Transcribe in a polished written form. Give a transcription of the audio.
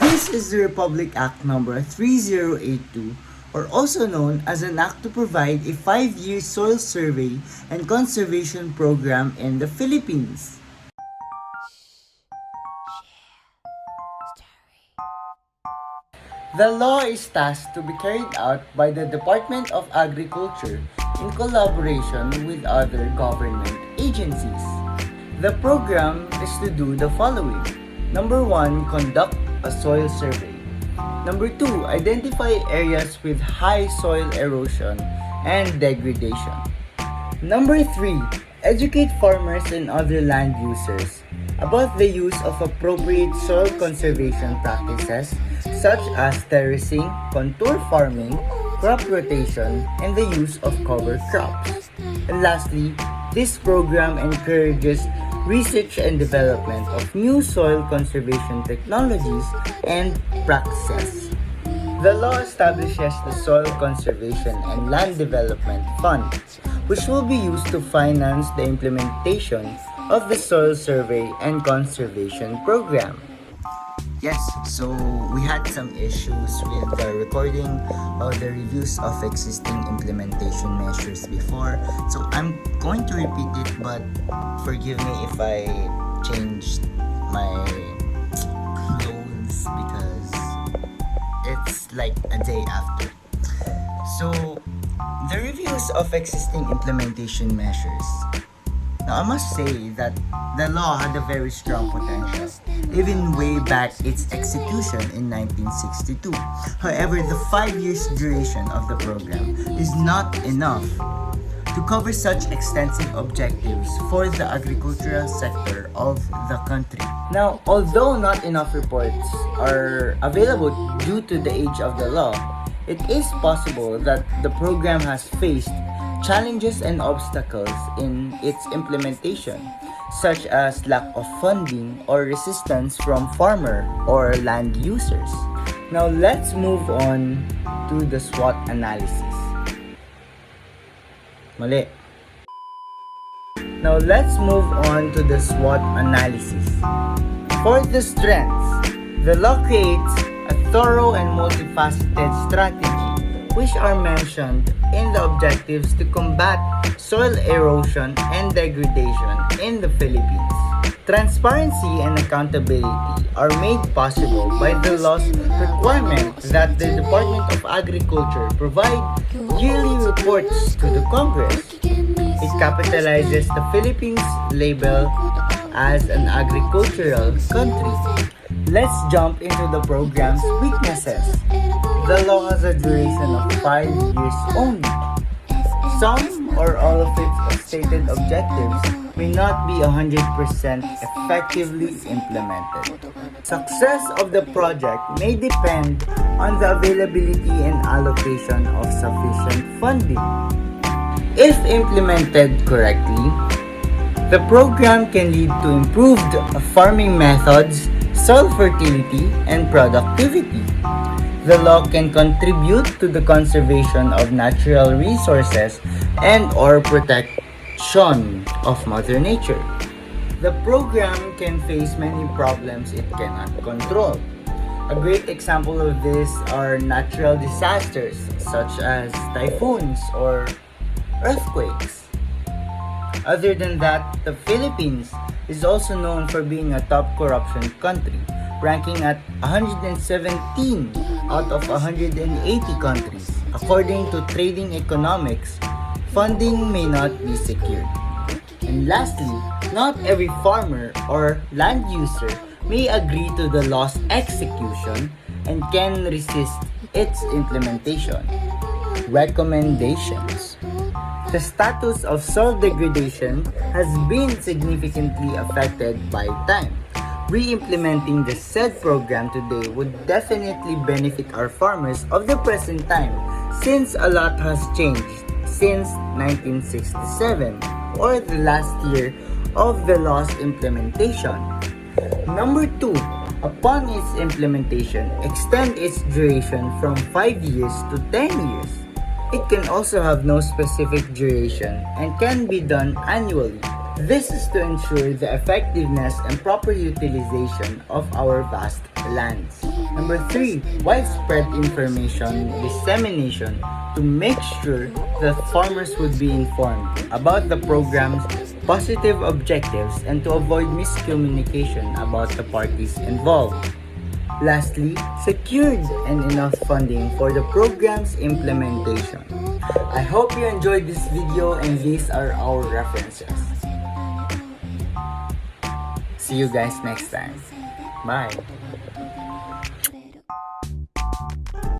This is the Republic Act number 3082, or also known as an act to provide a 5-year soil survey and conservation program in the Philippines. The law is tasked to be carried out by the Department of Agriculture in collaboration with other government agencies. The program is to do the following. Number 1, conduct a soil survey. Number 2, identify areas with high soil erosion and degradation. Number 3, educate farmers and other land users about the use of appropriate soil conservation practices such as terracing, contour farming, crop rotation, and the use of cover crops. And lastly, this program encourages research and development of new soil conservation technologies and practices. The law establishes the Soil Conservation and Land Development Fund, which will be used to finance the implementation of the soil survey and conservation program. Yes, so we had some issues with the recording of the reviews of existing implementation measures before. So I'm going to repeat it, but forgive me if I changed my clothes because it's like a day after. So the reviews of existing implementation measures. Now, I must say that the law had a very strong potential, even way back its execution in 1962. However, the 5 years duration of the program is not enough to cover such extensive objectives for the agricultural sector of the country. Now, although not enough reports are available due to the age of the law, it is possible that the program has faced challenges and obstacles in its implementation, such as lack of funding or resistance from farmer or land users. Now let's move on to the SWOT analysis. Mali. Now let's move on to the SWOT analysis. For the strengths, the law creates a thorough and multifaceted strategy which are mentioned in the objectives to combat soil erosion and degradation in the Philippines. Transparency and accountability are made possible by the law's requirement that the Department of Agriculture provide yearly reports to the Congress. It capitalizes the Philippines label as an agricultural country. Let's jump into the program's weaknesses. The law has a duration of 5 years only. Some or all of its stated objectives may not be 100% effectively implemented. Success of the project may depend on the availability and allocation of sufficient funding. If implemented correctly, the program can lead to improved farming methods, soil fertility, and productivity. The law can contribute to the conservation of natural resources and or protection of Mother Nature. The program can face many problems it cannot control. A great example of this are natural disasters such as typhoons or earthquakes. Other than that, the Philippines is also known for being a top corruption country, ranking at 117 out of 180 countries. According to Trading Economics, funding may not be secured. And lastly, not every farmer or land user may agree to the law's execution and can resist its implementation. Recommendations. The status of soil degradation has been significantly affected by time. Re-implementing the said program today would definitely benefit our farmers of the present time since a lot has changed since 1967 or the last year of the law's implementation. Number 2, upon its implementation, extend its duration from 5 years to 10 years. It can also have no specific duration and can be done annually. This is to ensure the effectiveness and proper utilization of our vast lands. Number 3, widespread information dissemination to make sure that farmers would be informed about the program's positive objectives and to avoid miscommunication about the parties involved. Lastly, secured and enough funding for the program's implementation. I hope you enjoyed this video and these are our references. See you guys next time. Bye.